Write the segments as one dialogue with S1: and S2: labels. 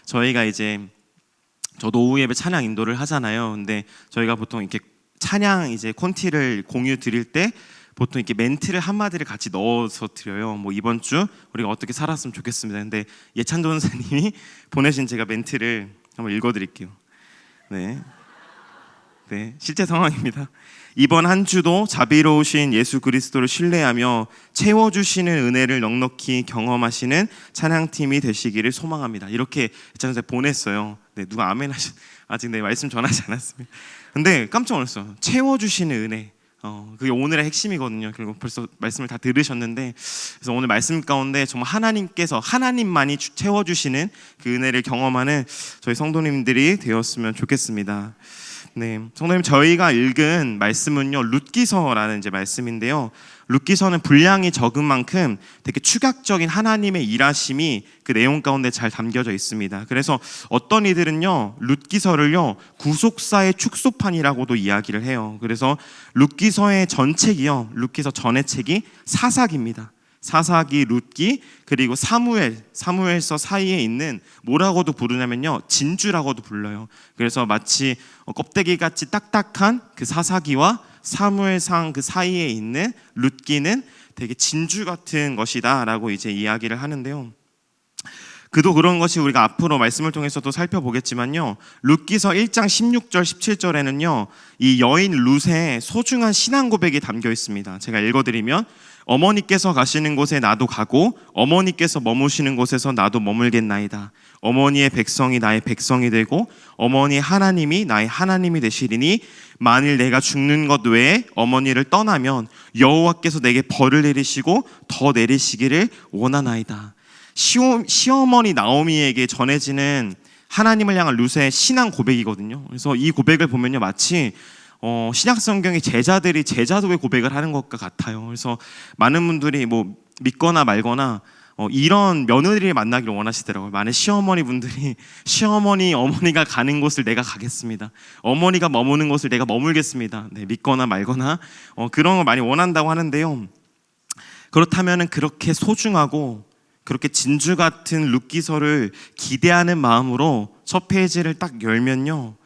S1: 저희가 이제 저도 오후 예배 찬양 인도를 하잖아요. 근데 저희가 보통 이렇게 찬양 이제 콘티를 공유 드릴 때 보통 이렇게 멘트를 한마디를 같이 넣어서 드려요. 뭐 이번 주 우리가 어떻게 살았으면 좋겠습니다. 근데 예찬도 원사님이 보내신 제가 멘트를 한번 읽어드릴게요. 네, 실제 상황입니다. 이번 한 주도 자비로우신 예수 그리스도를 신뢰하며 채워주시는 은혜를 넉넉히 경험하시는 찬양팀이 되시기를 소망합니다. 이렇게 예찬 선생 보냈어요. 네, 누가 아멘 아직 내 말씀 전하지 않았습니다. 근데 깜짝 놀랐어요. 채워주시는 은혜. 그게 오늘의 핵심이거든요. 그리고 벌써 말씀을 다 들으셨는데, 그래서 오늘 말씀 가운데 정말 하나님만이 채워주시는 그 은혜를 경험하는 저희 성도님들이 되었으면 좋겠습니다. 네, 성도님, 저희가 읽은 말씀은요 룻기서라는 이제 말씀인데요. 룻기서는 분량이 적은 만큼 되게 추각적인 하나님의 일하심이 그 내용 가운데 잘 담겨져 있습니다. 그래서 어떤 이들은요 룻기서를요 구속사의 축소판이라고도 이야기를 해요. 그래서 룻기서의 전책이요, 룻기서 전의 책이 사사기입니다. 사사기, 룻기, 그리고 사무엘서 사이에 있는 뭐라고도 부르냐면요 진주라고도 불러요. 그래서 마치 껍데기같이 딱딱한 그 사사기와 사무엘상 그 사이에 있는 룻기는 되게 진주 같은 것이다 라고 이제 이야기를 하는데요. 그도 그런 것이 우리가 앞으로 말씀을 통해서도 살펴보겠지만요, 룻기서 1장 16절 17절에는요 이 여인 룻의 소중한 신앙 고백이 담겨 있습니다. 제가 읽어드리면, 어머니께서 가시는 곳에 나도 가고 어머니께서 머무시는 곳에서 나도 머물겠나이다. 어머니의 백성이 나의 백성이 되고 어머니의 하나님이 나의 하나님이 되시리니 만일 내가 죽는 것 외에 어머니를 떠나면 여호와께서 내게 벌을 내리시고 더 내리시기를 원하나이다. 시어머니 나오미에게 전해지는 하나님을 향한 룻의 신앙 고백이거든요. 그래서 이 고백을 보면요 마치 신약 성경의 제자들이 제자도의 고백을 하는 것과 같아요. 그래서 많은 분들이 뭐 믿거나 말거나 이런 며느리를 만나기를 원하시더라고요. 많은 시어머니 분들이 어머니가 가는 곳을 내가 가겠습니다. 어머니가 머무는 곳을 내가 머물겠습니다. 네, 믿거나 말거나 그런 걸 많이 원한다고 하는데요. 그렇다면 그렇게 소중하고 그렇게 진주 같은 룻기서를 기대하는 마음으로 첫 페이지를 딱 열면요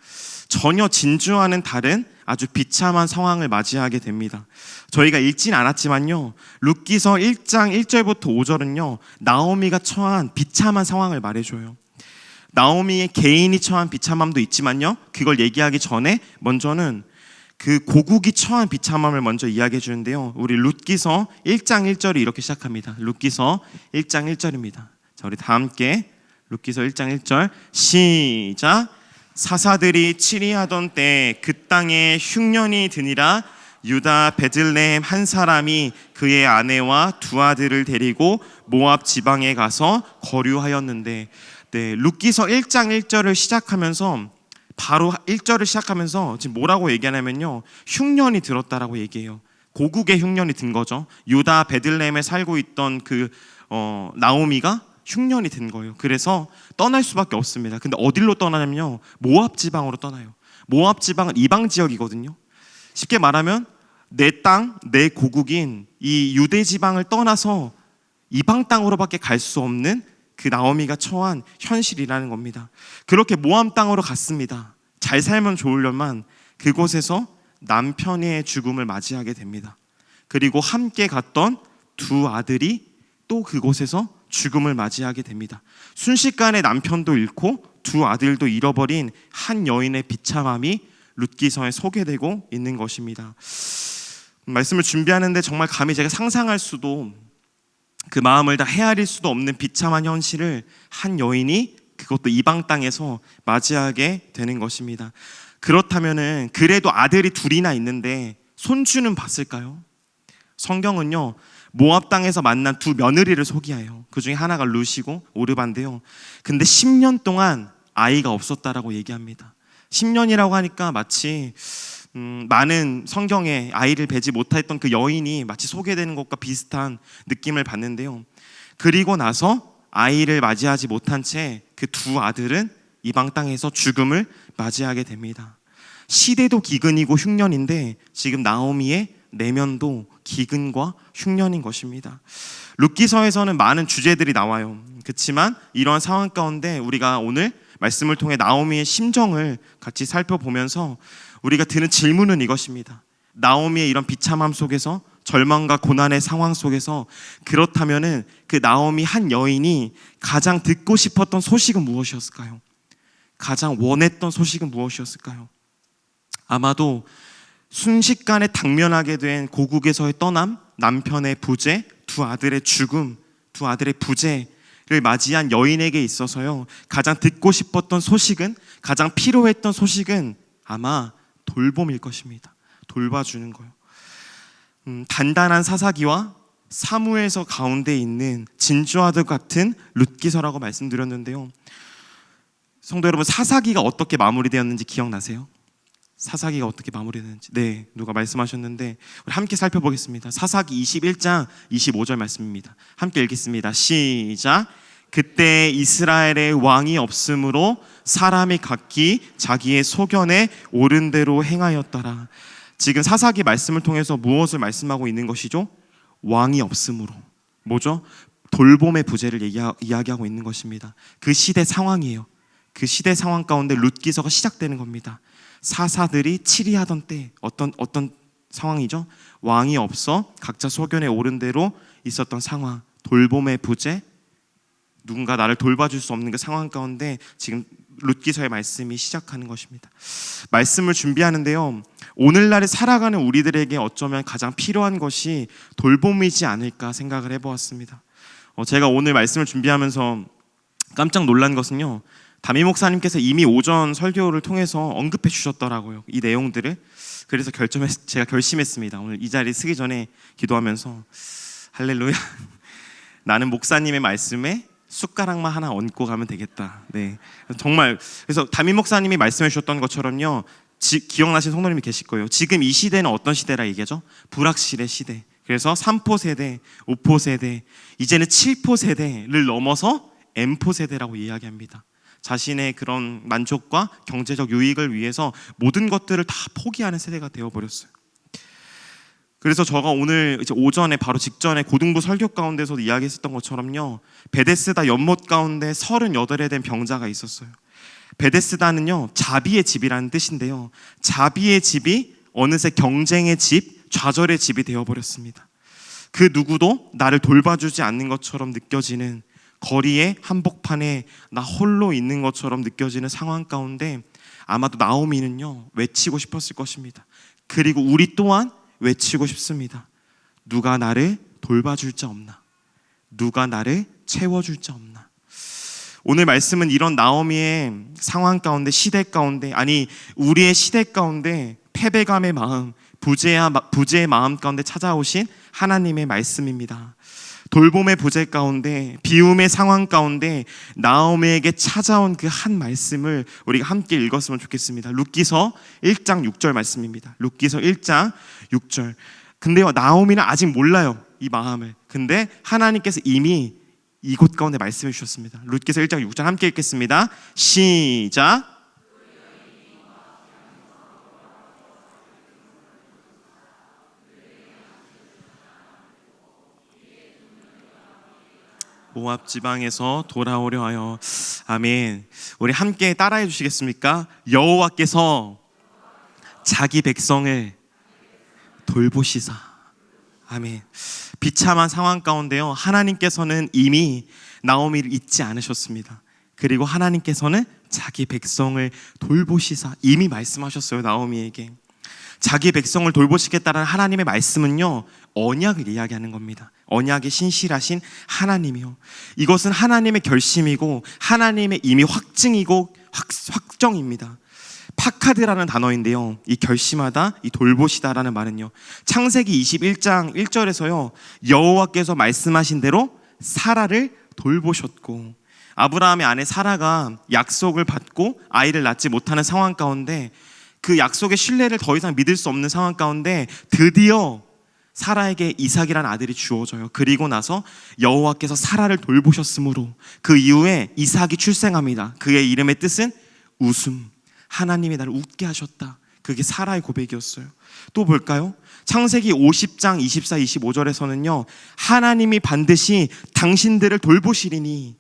S1: 전혀 진주와는 다른 아주 비참한 상황을 맞이하게 됩니다. 저희가 읽진 않았지만요 룻기서 1장 1절부터 5절은요 나오미가 처한 비참한 상황을 말해줘요. 나오미의 개인이 처한 비참함도 있지만요 그걸 얘기하기 전에 먼저는 그 고국이 처한 비참함을 먼저 이야기해 주는데요, 우리 룻기서 1장 1절이 이렇게 시작합니다. 룻기서 1장 1절입니다. 자, 우리 다 함께 룻기서 1장 1절 시작. 사사들이 치리하던 때 그 땅에 흉년이 드니라. 유다 베들레헴 한 사람이 그의 아내와 두 아들을 데리고 모압 지방에 가서 거류하였는데, 네, 룻기서 1장 1절을 시작하면서 바로 1절을 시작하면서 지금 뭐라고 얘기하냐면요 흉년이 들었다라고 얘기해요. 고국의 흉년이 든 거죠. 유다 베들레헴에 살고 있던 그 나오미가 흉년이 든 거예요. 그래서 떠날 수밖에 없습니다. 근데 어디로 떠나냐면요 모압 지방으로 떠나요. 모압 지방은 이방 지역이거든요. 쉽게 말하면 내 땅, 내 고국인 이 유대 지방을 떠나서 이방 땅으로밖에 갈 수 없는 그 나오미가 처한 현실이라는 겁니다. 그렇게 모압 땅으로 갔습니다. 잘 살면 좋으려만 그곳에서 남편의 죽음을 맞이하게 됩니다. 그리고 함께 갔던 두 아들이 또 그곳에서 죽음을 맞이하게 됩니다. 순식간에 남편도 잃고 두 아들도 잃어버린 한 여인의 비참함이 룻기서에 소개되고 있는 것입니다. 말씀을 준비하는데 정말 감히 제가 상상할 수도, 그 마음을 다 헤아릴 수도 없는 비참한 현실을 한 여인이 그것도 이방 땅에서 맞이하게 되는 것입니다. 그렇다면은 그래도 아들이 둘이나 있는데 손주는 봤을까요? 성경은요 모압 땅에서 만난 두 며느리를 소개해요. 그 중에 하나가 룻이고 오르바인데요. 근데 10년 동안 아이가 없었다라고 얘기합니다. 10년이라고 하니까 마치 많은 성경에 아이를 뵈지 못했던 그 여인이 마치 소개되는 것과 비슷한 느낌을 받는데요. 그리고 나서 아이를 맞이하지 못한 채 그 두 아들은 이방 땅에서 죽음을 맞이하게 됩니다. 시대도 기근이고 흉년인데 지금 나오미의 내면도 기근과 흉년인 것입니다. 룻기서에서는 많은 주제들이 나와요. 그렇지만 이러한 상황 가운데 우리가 오늘 말씀을 통해 나오미의 심정을 같이 살펴보면서 우리가 드는 질문은 이것입니다. 나오미의 이런 비참함 속에서, 절망과 고난의 상황 속에서, 그렇다면은 그 나오미 한 여인이 가장 듣고 싶었던 소식은 무엇이었을까요? 가장 원했던 소식은 무엇이었을까요? 아마도 순식간에 당면하게 된 고국에서의 떠남, 남편의 부재, 두 아들의 죽음, 두 아들의 부재를 맞이한 여인에게 있어서요, 가장 듣고 싶었던 소식은, 가장 필요했던 소식은 아마 돌봄일 것입니다. 돌봐주는 거예요. 단단한 사사기와 사무엘서 가운데 있는 진주아들 같은 룻기서라고 말씀드렸는데요. 성도 여러분, 사사기가 어떻게 마무리되었는지 기억나세요? 사사기가 어떻게 마무리되는지, 네, 누가 말씀하셨는데 우리 함께 살펴보겠습니다. 사사기 21장 25절 말씀입니다. 함께 읽겠습니다. 시작. 그때 이스라엘의 왕이 없으므로 사람이 각기 자기의 소견에 옳은 대로 행하였더라. 지금 사사기 말씀을 통해서 무엇을 말씀하고 있는 것이죠? 왕이 없으므로. 뭐죠? 돌봄의 부재를 이야기하고 있는 것입니다. 그 시대 상황이에요. 그 시대 상황 가운데 룻기서가 시작되는 겁니다. 사사들이 치리하던 때 어떤 상황이죠? 왕이 없어 각자 소견에 옳은 대로 있었던 상황, 돌봄의 부재, 누군가 나를 돌봐줄 수 없는 그 상황 가운데 지금 룻기서의 말씀이 시작하는 것입니다. 말씀을 준비하는데요, 오늘날에 살아가는 우리들에게 어쩌면 가장 필요한 것이 돌봄이지 않을까 생각을 해보았습니다. 제가 오늘 말씀을 준비하면서 깜짝 놀란 것은요, 담임 목사님께서 이미 오전 설교를 통해서 언급해 주셨더라고요, 이 내용들을. 그래서 제가 결심했습니다. 오늘 이 자리에 서기 전에 기도하면서 할렐루야, 나는 목사님의 말씀에 숟가락만 하나 얹고 가면 되겠다. 네, 정말. 그래서 담임 목사님이 말씀해 주셨던 것처럼요, 기억나신 성도님이 계실 거예요. 지금 이 시대는 어떤 시대라 얘기하죠? 불확실의 시대. 그래서 3포 세대, 5포 세대, 이제는 7포 세대를 넘어서 M포 세대라고 이야기합니다. 자신의 그런 만족과 경제적 유익을 위해서 모든 것들을 다 포기하는 세대가 되어버렸어요. 그래서 제가 오늘 이제 오전에 바로 직전에 고등부 설교 가운데서도 이야기했었던 것처럼요, 베데스다 연못 가운데 38에 된 병자가 있었어요. 베데스다는요, 자비의 집이라는 뜻인데요, 자비의 집이 어느새 경쟁의 집, 좌절의 집이 되어버렸습니다. 그 누구도 나를 돌봐주지 않는 것처럼 느껴지는, 거리의 한복판에 나 홀로 있는 것처럼 느껴지는 상황 가운데 아마도 나오미는요, 외치고 싶었을 것입니다. 그리고 우리 또한 외치고 싶습니다. 누가 나를 돌봐줄 자 없나? 누가 나를 채워줄 자 없나? 오늘 말씀은 이런 나오미의 상황 가운데, 시대 가운데, 아니 우리의 시대 가운데 패배감의 마음, 부재의 마음 가운데 찾아오신 하나님의 말씀입니다. 돌봄의 부재 가운데, 비움의 상황 가운데 나오미에게 찾아온 그 한 말씀을 우리가 함께 읽었으면 좋겠습니다. 룻기서 1장 6절 말씀입니다. 룻기서 1장 6절. 근데요, 나오미는 아직 몰라요, 이 마음을. 근데 하나님께서 이미 이곳 가운데 말씀해 주셨습니다. 룻기서 1장 6절 함께 읽겠습니다. 시작. 모압 지방에서 돌아오려 하여. 아멘. 우리 함께 따라해 주시겠습니까? 여호와께서 자기 백성을 돌보시사. 아멘. 비참한 상황 가운데요, 하나님께서는 이미 나오미를 잊지 않으셨습니다. 그리고 하나님께서는 자기 백성을 돌보시사 이미 말씀하셨어요, 나오미에게. 자기 백성을 돌보시겠다는 하나님의 말씀은요, 언약을 이야기하는 겁니다. 언약의 신실하신 하나님이요, 이것은 하나님의 결심이고 하나님의 이미 확증이고 확정입니다. 파카드라는 단어인데요, 이 결심하다, 이 돌보시다라는 말은요, 창세기 21장 1절에서요, 여호와께서 말씀하신 대로 사라를 돌보셨고, 아브라함의 아내 사라가 약속을 받고 아이를 낳지 못하는 상황 가운데, 그 약속의 신뢰를 더 이상 믿을 수 없는 상황 가운데 드디어 사라에게 이삭이라는 아들이 주어져요. 그리고 나서 여호와께서 사라를 돌보셨으므로 그 이후에 이삭이 출생합니다. 그의 이름의 뜻은 웃음, 하나님이 나를 웃게 하셨다. 그게 사라의 고백이었어요. 또 볼까요? 창세기 50장 24, 25절에서는요, 하나님이 반드시 당신들을 돌보시리니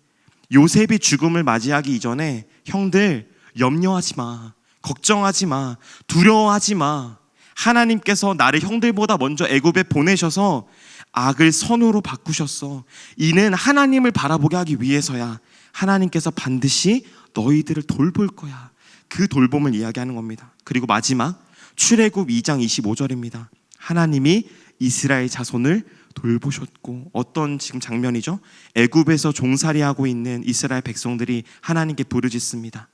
S1: 요셉이 죽음을 맞이하기 이전에 형들 염려하지 마, 걱정하지 마, 두려워하지 마. 하나님께서 나를 형들보다 먼저 애굽에 보내셔서 악을 선으로 바꾸셨어. 이는 하나님을 바라보게 하기 위해서야. 하나님께서 반드시 너희들을 돌볼 거야. 그 돌봄을 이야기하는 겁니다. 그리고 마지막 출애굽 2장 25절입니다. 하나님이 이스라엘 자손을 돌보셨고, 어떤 지금 장면이죠? 애굽에서 종살이하고 있는 이스라엘 백성들이 하나님께 부르짖습니다.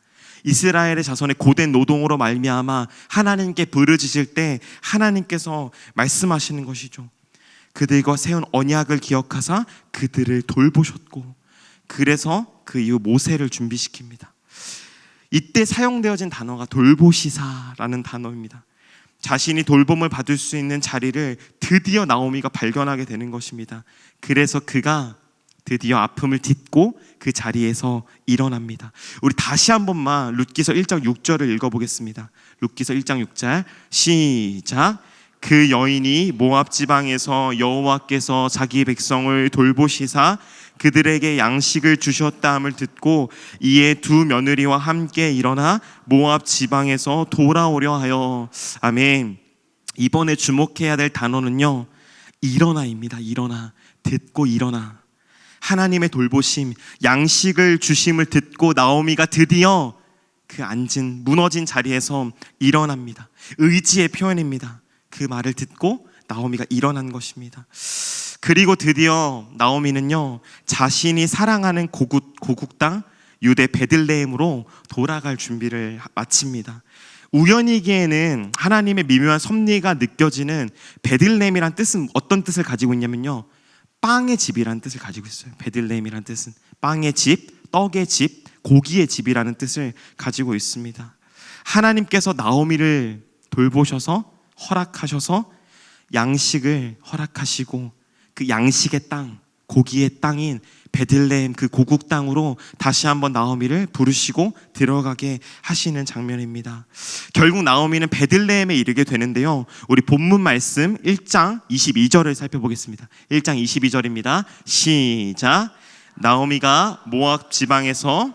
S1: 이스라엘의 자손의 고된 노동으로 말미암아 하나님께 부르짖을 때 하나님께서 말씀하시는 것이죠. 그들과 세운 언약을 기억하사 그들을 돌보셨고, 그래서 그 이후 모세를 준비시킵니다. 이때 사용되어진 단어가 돌보시사라는 단어입니다. 자신이 돌봄을 받을 수 있는 자리를 드디어 나오미가 발견하게 되는 것입니다. 그래서 그가 드디어 아픔을 딛고 그 자리에서 일어납니다. 우리 다시 한 번만 룻기서 1장 6절을 읽어보겠습니다. 룻기서 1장 6절 시작. 그 여인이 모압 지방에서 여호와께서 자기 백성을 돌보시사 그들에게 양식을 주셨다함을 듣고 이에 두 며느리와 함께 일어나 모압 지방에서 돌아오려 하여. 아멘. 이번에 주목해야 될 단어는요, 일어나입니다. 일어나. 듣고 일어나. 하나님의 돌보심, 양식을 주심을 듣고 나오미가 드디어 그 앉은 무너진 자리에서 일어납니다. 의지의 표현입니다. 그 말을 듣고 나오미가 일어난 것입니다. 그리고 드디어 나오미는요, 자신이 사랑하는 고국 땅 유대 베들레헴으로 돌아갈 준비를 마칩니다. 우연이기에는 하나님의 미묘한 섭리가 느껴지는 베들레헴이란 뜻은 어떤 뜻을 가지고 있냐면요, 빵의 집이라는 뜻을 가지고 있어요. 베들레헴이라는 뜻은 빵의 집, 떡의 집, 고기의 집이라는 뜻을 가지고 있습니다. 하나님께서 나오미를 돌보셔서 허락하셔서 양식을 허락하시고 그 양식의 땅, 고기의 땅인 베들레헴 그 고국 땅으로 다시 한번 나오미를 부르시고 들어가게 하시는 장면입니다. 결국 나오미는 베들레헴에 이르게 되는데요, 우리 본문 말씀 1장 22절을 살펴보겠습니다. 1장 22절입니다. 시작. 나오미가 모압 지방에서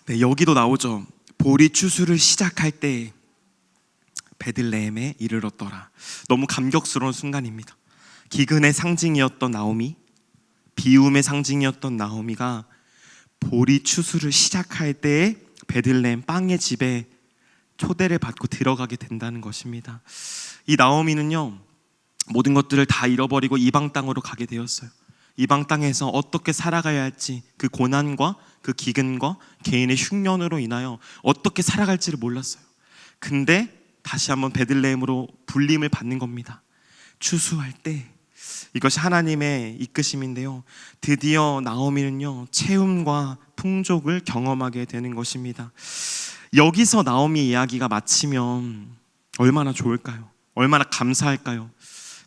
S1: 네, 여기도 나오죠. 보리 추수를 시작할 때 베들레헴에 이르렀더라. 너무 감격스러운 순간입니다. 기근의 상징이었던 나오미, 비움의 상징이었던 나오미가 보리 추수를 시작할 때에 베들레헴 빵의 집에 초대를 받고 들어가게 된다는 것입니다. 이 나오미는요, 모든 것들을 다 잃어버리고 이방 땅으로 가게 되었어요. 이방 땅에서 어떻게 살아가야 할지, 그 고난과 그 기근과 개인의 흉년으로 인하여 어떻게 살아갈지를 몰랐어요. 근데 다시 한번 베들레헴으로 불림을 받는 겁니다. 추수할 때. 이것이 하나님의 이끄심인데요, 드디어 나오미는요, 채움과 풍족을 경험하게 되는 것입니다. 여기서 나오미 이야기가 마치면 얼마나 좋을까요? 얼마나 감사할까요?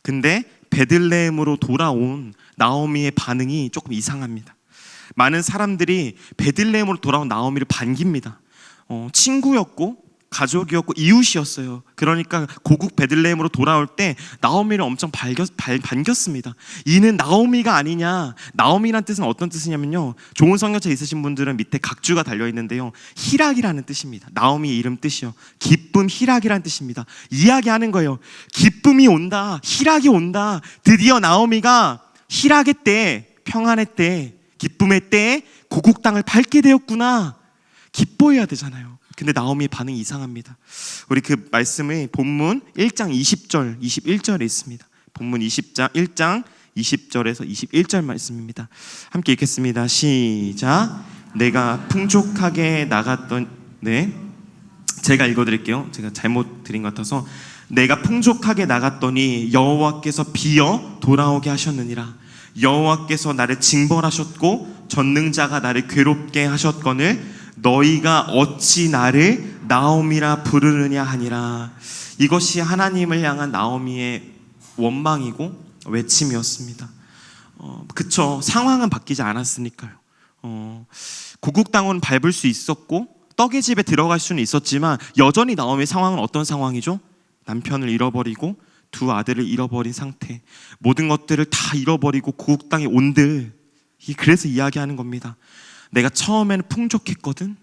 S1: 근데 베들레헴으로 돌아온 나오미의 반응이 조금 이상합니다. 많은 사람들이 베들레헴으로 돌아온 나오미를 반깁니다. 친구였고 가족이었고 이웃이었어요. 그러니까 고국 베들레헴으로 돌아올 때 나오미를 엄청 반겼습니다. 이는 나오미가 아니냐. 나오미란 뜻은 어떤 뜻이냐면요, 좋은 성경책 있으신 분들은 밑에 각주가 달려있는데요, 희락이라는 뜻입니다. 나오미 이름 뜻이요, 기쁨, 희락이라는 뜻입니다. 이야기하는 거예요. 기쁨이 온다, 희락이 온다. 드디어 나오미가 희락의 때, 평안의 때, 기쁨의 때에 고국 땅을 밟게 되었구나. 기뻐해야 되잖아요. 근데 나오미의 반응이 이상합니다. 우리 그 말씀이 본문 1장 20절, 21절에 있습니다. 본문 1장 20절에서 21절 말씀입니다. 함께 읽겠습니다. 시작. 내가 풍족하게 나갔던, 네, 제가 읽어드릴게요. 제가 잘못 드린 것 같아서. 내가 풍족하게 나갔더니 여호와께서 비어 돌아오게 하셨느니라. 여호와께서 나를 징벌하셨고 전능자가 나를 괴롭게 하셨거늘 너희가 어찌 나를 나오미라 부르느냐 하니라. 이것이 하나님을 향한 나오미의 원망이고 외침이었습니다. 그쵸, 상황은 바뀌지 않았으니까요. 고국 땅은 밟을 수 있었고 떡의 집에 들어갈 수는 있었지만 여전히 나오미의 상황은 어떤 상황이죠? 남편을 잃어버리고 두 아들을 잃어버린 상태, 모든 것들을 다 잃어버리고 고국 땅에 온들, 그래서 이야기하는 겁니다. 내가 처음에는 풍족했거든.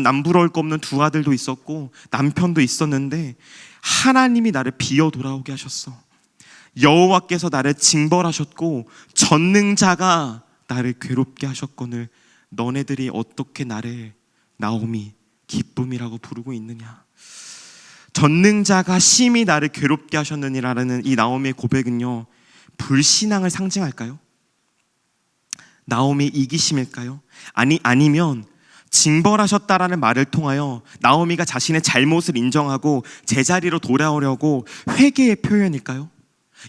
S1: 남부러울 거 없는 두 아들도 있었고 남편도 있었는데 하나님이 나를 비어 돌아오게 하셨어. 여호와께서 나를 징벌하셨고 전능자가 나를 괴롭게 하셨거늘 너네들이 어떻게 나를 나오미 기쁨이라고 부르고 있느냐. 전능자가 심히 나를 괴롭게 하셨느니라는 이 나오미의 고백은요, 불신앙을 상징할까요? 나오미의 이기심일까요? 아니면 징벌하셨다라는 말을 통하여 나오미가 자신의 잘못을 인정하고 제자리로 돌아오려고 회개의 표현일까요?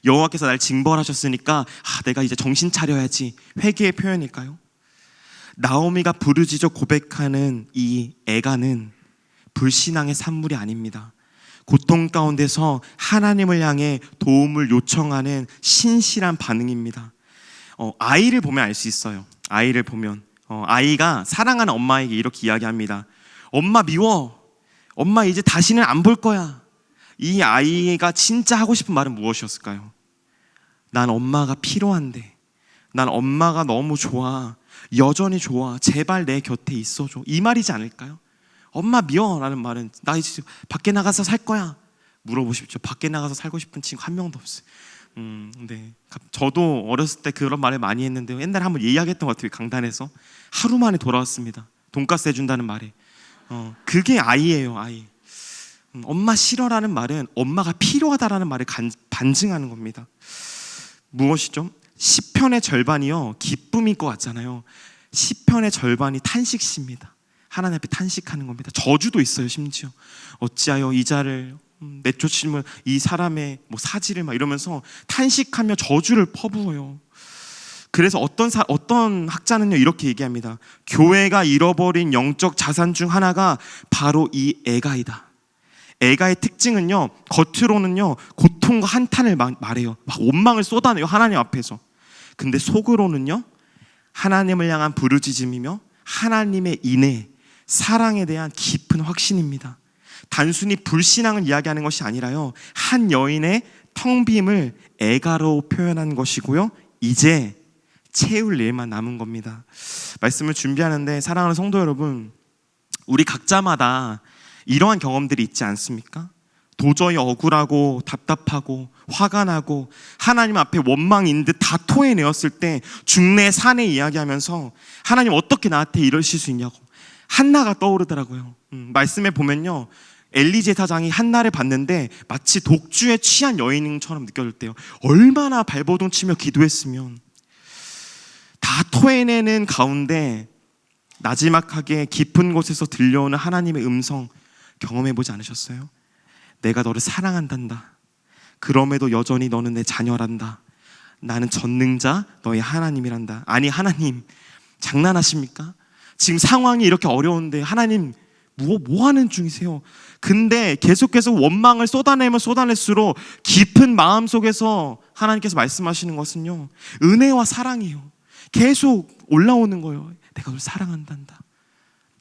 S1: 여호와께서 날 징벌하셨으니까 내가 이제 정신 차려야지, 회개의 표현일까요? 나오미가 부르짖어 고백하는 이 애가는 불신앙의 산물이 아닙니다. 고통 가운데서 하나님을 향해 도움을 요청하는 신실한 반응입니다. 아이를 보면 알 수 있어요. 아이를 보면 아이가 사랑하는 엄마에게 이렇게 이야기합니다. 엄마 미워. 엄마 이제 다시는 안 볼 거야. 이 아이가 진짜 하고 싶은 말은 무엇이었을까요? 난 엄마가 필요한데, 난 엄마가 너무 좋아, 여전히 좋아, 제발 내 곁에 있어줘, 이 말이지 않을까요? 엄마 미워 라는 말은 나 이제 밖에 나가서 살 거야 물어보십시오. 밖에 나가서 살고 싶은 친구 한 명도 없어요. 네. 저도 어렸을 때 그런 말을 많이 했는데요, 옛날에 한번 이야기했던 것 같아요. 강단에서 하루 만에 돌아왔습니다. 돈가스 해준다는 말에. 그게 아이예요. 아이. 엄마 싫어라는 말은 엄마가 필요하다라는 말을 반증하는 겁니다. 무엇이죠? 시편의 절반이요 기쁨일 것 같잖아요. 시편의 절반이 탄식시입니다. 하나님 앞에 탄식하는 겁니다. 저주도 있어요. 심지어 어찌하여 이 자를 내쫓으면 이 사람의 사지를 막 이러면서 탄식하며 저주를 퍼부어요. 그래서 어떤 학자는요 이렇게 얘기합니다. 교회가 잃어버린 영적 자산 중 하나가 바로 이 애가이다. 애가의 특징은요, 겉으로는요 고통과 한탄을 말해요. 막 원망을 쏟아내요 하나님 앞에서. 근데 속으로는요 하나님을 향한 부르짖음이며 하나님의 인애, 사랑에 대한 깊은 확신입니다. 단순히 불신앙을 이야기하는 것이 아니라요, 한 여인의 텅 빔을 애가로 표현한 것이고요, 이제 채울 일만 남은 겁니다. 말씀을 준비하는데 사랑하는 성도 여러분, 우리 각자마다 이러한 경험들이 있지 않습니까? 도저히 억울하고 답답하고 화가 나고 하나님 앞에 원망인 듯 다 토해내었을 때 중내 산에 이야기하면서 하나님 어떻게 나한테 이러실 수 있냐고 한나가 떠오르더라고요. 말씀에 보면요, 엘리 제사장이 한나를 봤는데 마치 독주에 취한 여인처럼 느껴질 때요. 얼마나 발버둥 치며 기도했으면. 다 토해내는 가운데 나지막하게 깊은 곳에서 들려오는 하나님의 음성 경험해보지 않으셨어요? 내가 너를 사랑한단다. 그럼에도 여전히 너는 내 자녀란다. 나는 전능자 너의 하나님이란다. 아니 하나님 장난하십니까? 지금 상황이 이렇게 어려운데 하나님 뭐 하는 중이세요? 근데 계속해서 원망을 쏟아내면 쏟아낼수록 깊은 마음 속에서 하나님께서 말씀하시는 것은요, 은혜와 사랑이에요. 계속 올라오는 거예요. 내가 너를 사랑한단다.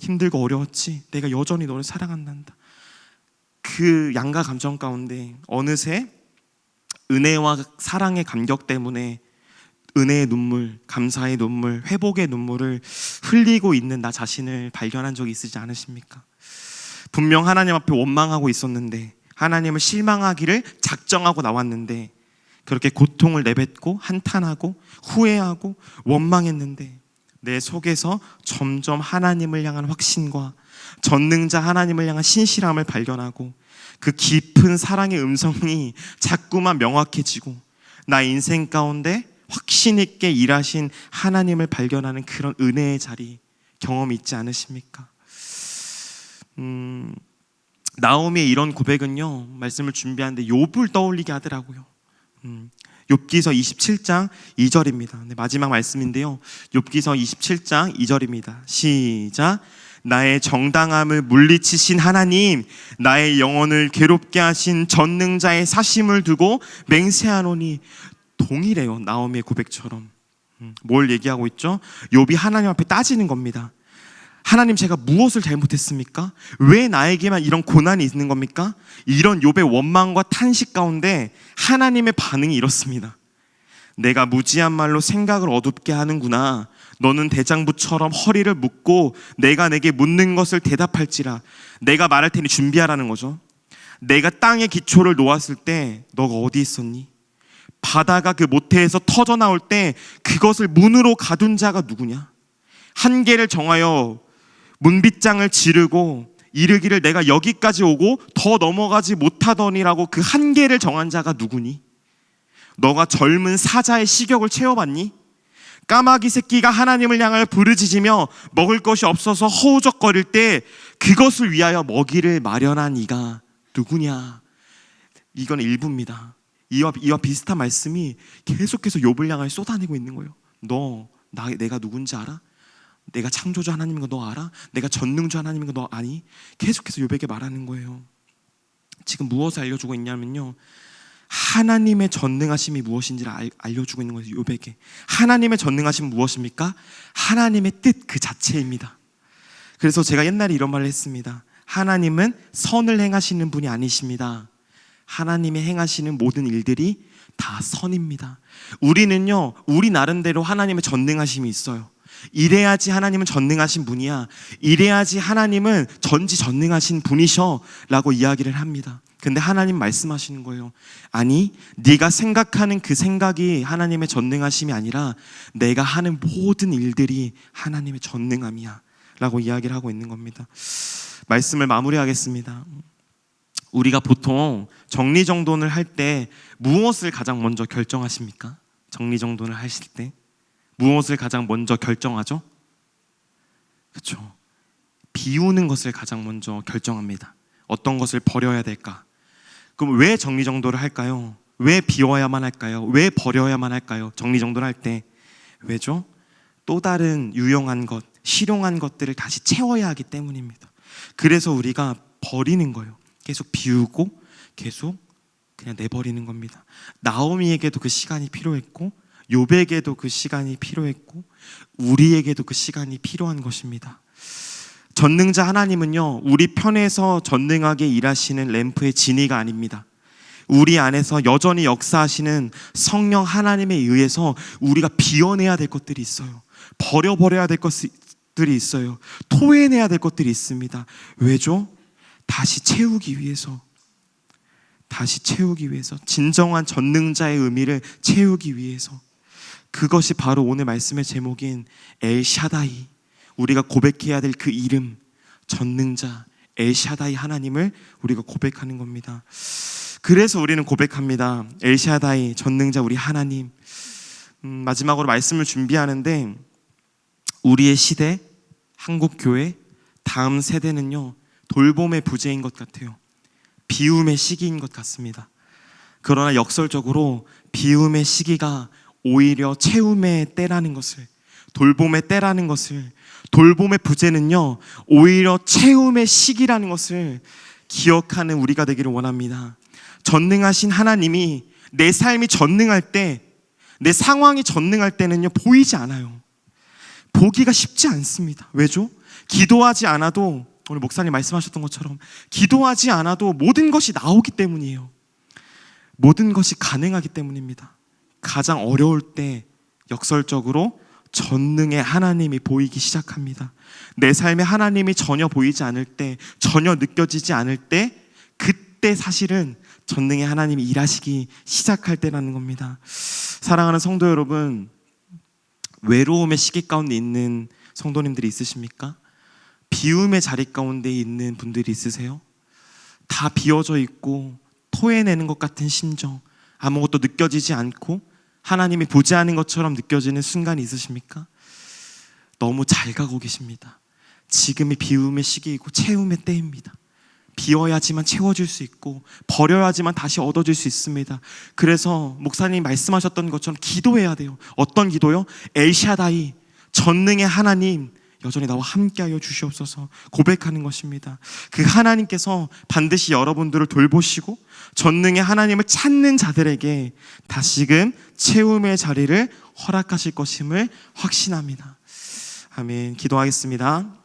S1: 힘들고 어려웠지? 내가 여전히 너를 사랑한단다. 그 양가 감정 가운데 어느새 은혜와 사랑의 감격 때문에 은혜의 눈물, 감사의 눈물, 회복의 눈물을 흘리고 있는 나 자신을 발견한 적이 있으지 않으십니까? 분명 하나님 앞에 원망하고 있었는데, 하나님을 실망하기를 작정하고 나왔는데, 그렇게 고통을 내뱉고 한탄하고 후회하고 원망했는데 내 속에서 점점 하나님을 향한 확신과 전능자 하나님을 향한 신실함을 발견하고 그 깊은 사랑의 음성이 자꾸만 명확해지고 나 인생 가운데 확신 있게 일하신 하나님을 발견하는 그런 은혜의 자리, 경험이 있지 않으십니까? 나오미의 이런 고백은요, 말씀을 준비하는데 욥을 떠올리게 하더라고요. 욥기서 27장 2절입니다. 네, 마지막 말씀인데요, 욥기서 27장 2절입니다. 시작. 나의 정당함을 물리치신 하나님, 나의 영혼을 괴롭게 하신 전능자의 사심을 두고 맹세하노니. 동일해요, 나오미의 고백처럼. 뭘 얘기하고 있죠? 욥이 하나님 앞에 따지는 겁니다. 하나님, 제가 무엇을 잘못했습니까? 왜 나에게만 이런 고난이 있는 겁니까? 이런 욥의 원망과 탄식 가운데 하나님의 반응이 이렇습니다. 내가 무지한 말로 생각을 어둡게 하는구나. 너는 대장부처럼 허리를 묶고 내가 내게 묻는 것을 대답할지라. 내가 말할 테니 준비하라는 거죠. 내가 땅의 기초를 놓았을 때 너가 어디 있었니? 바다가 그 모태에서 터져 나올 때 그것을 문으로 가둔 자가 누구냐? 한계를 정하여 문빗장을 지르고 이르기를 내가 여기까지 오고 더 넘어가지 못하더니라고 그 한계를 정한 자가 누구니? 너가 젊은 사자의 식욕을 채워봤니? 까마귀 새끼가 하나님을 향하여 부르짖으며 먹을 것이 없어서 허우적거릴 때 그것을 위하여 먹이를 마련한 이가 누구냐? 이건 일부입니다. 이와 비슷한 말씀이 계속해서 욥을 향하여 쏟아내고 있는 거예요. 내가 누군지 알아? 내가 창조주 하나님인 거 너 알아? 내가 전능주 하나님인 거 너 아니? 계속해서 욥에게 말하는 거예요. 지금 무엇을 알려주고 있냐면요, 하나님의 전능하심이 무엇인지를 알려주고 있는 거예요. 욥에게 하나님의 전능하심은 무엇입니까? 하나님의 뜻 그 자체입니다. 그래서 제가 옛날에 이런 말을 했습니다. 하나님은 선을 행하시는 분이 아니십니다. 하나님의 행하시는 모든 일들이 다 선입니다. 우리는요, 우리 나름대로 하나님의 전능하심이 있어요. 이래야지 하나님은 전능하신 분이야, 이래야지 하나님은 전지전능하신 분이셔 라고 이야기를 합니다. 근데 하나님 말씀하시는 거예요. 아니, 네가 생각하는 그 생각이 하나님의 전능하심이 아니라 내가 하는 모든 일들이 하나님의 전능함이야 라고 이야기를 하고 있는 겁니다. 말씀을 마무리하겠습니다. 우리가 보통 정리정돈을 할 때 무엇을 가장 먼저 결정하십니까? 정리정돈을 하실 때 무엇을 가장 먼저 결정하죠? 그렇죠. 비우는 것을 가장 먼저 결정합니다. 어떤 것을 버려야 될까? 그럼 왜 정리정돈을 할까요? 왜 비워야만 할까요? 왜 버려야만 할까요? 정리정돈을 할 때 왜죠? 또 다른 유용한 것, 실용한 것들을 다시 채워야 하기 때문입니다. 그래서 우리가 버리는 거예요. 계속 비우고 계속 그냥 내버리는 겁니다. 나오미에게도 그 시간이 필요했고 욥에게도 그 시간이 필요했고 우리에게도 그 시간이 필요한 것입니다. 전능자 하나님은요, 우리 편에서 전능하게 일하시는 램프의 진이가 아닙니다. 우리 안에서 여전히 역사하시는 성령 하나님에 의해서 우리가 비워내야 될 것들이 있어요. 버려야 될 것들이 있어요. 토해내야 될 것들이 있습니다. 왜죠? 다시 채우기 위해서, 진정한 전능자의 의미를 채우기 위해서. 그것이 바로 오늘 말씀의 제목인 엘샤다이, 우리가 고백해야 될 그 이름, 전능자 엘샤다이 하나님을 우리가 고백하는 겁니다. 그래서 우리는 고백합니다. 엘샤다이, 전능자 우리 하나님. 마지막으로 말씀을 준비하는데 우리의 시대, 한국교회 다음 세대는요, 돌봄의 부재인 것 같아요. 비움의 시기인 것 같습니다. 그러나 역설적으로 비움의 시기가 오히려 채움의 때라는 것을, 돌봄의 때라는 것을, 돌봄의 부재는요 오히려 채움의 시기라는 것을 기억하는 우리가 되기를 원합니다. 전능하신 하나님이 내 삶이 전능할 때, 내 상황이 전능할 때는요 보이지 않아요. 보기가 쉽지 않습니다. 왜죠? 기도하지 않아도, 오늘 목사님 말씀하셨던 것처럼 기도하지 않아도 모든 것이 나오기 때문이에요. 모든 것이 가능하기 때문입니다. 가장 어려울 때 역설적으로 전능의 하나님이 보이기 시작합니다. 내 삶에 하나님이 전혀 보이지 않을 때, 전혀 느껴지지 않을 때, 그때 사실은 전능의 하나님이 일하시기 시작할 때라는 겁니다. 사랑하는 성도 여러분, 외로움의 시기 가운데 있는 성도님들이 있으십니까? 비움의 자리 가운데 있는 분들이 있으세요? 다 비워져 있고 토해내는 것 같은 심정, 아무것도 느껴지지 않고 하나님이 보지 않은 것처럼 느껴지는 순간이 있으십니까? 너무 잘 가고 계십니다. 지금이 비움의 시기이고 채움의 때입니다. 비워야지만 채워질 수 있고 버려야지만 다시 얻어질 수 있습니다. 그래서 목사님이 말씀하셨던 것처럼 기도해야 돼요. 어떤 기도요? 엘샤다이, 전능의 하나님 여전히 나와 함께하여 주시옵소서 고백하는 것입니다. 그 하나님께서 반드시 여러분들을 돌보시고 전능의 하나님을 찾는 자들에게 다시금 채움의 자리를 허락하실 것임을 확신합니다. 아멘. 기도하겠습니다.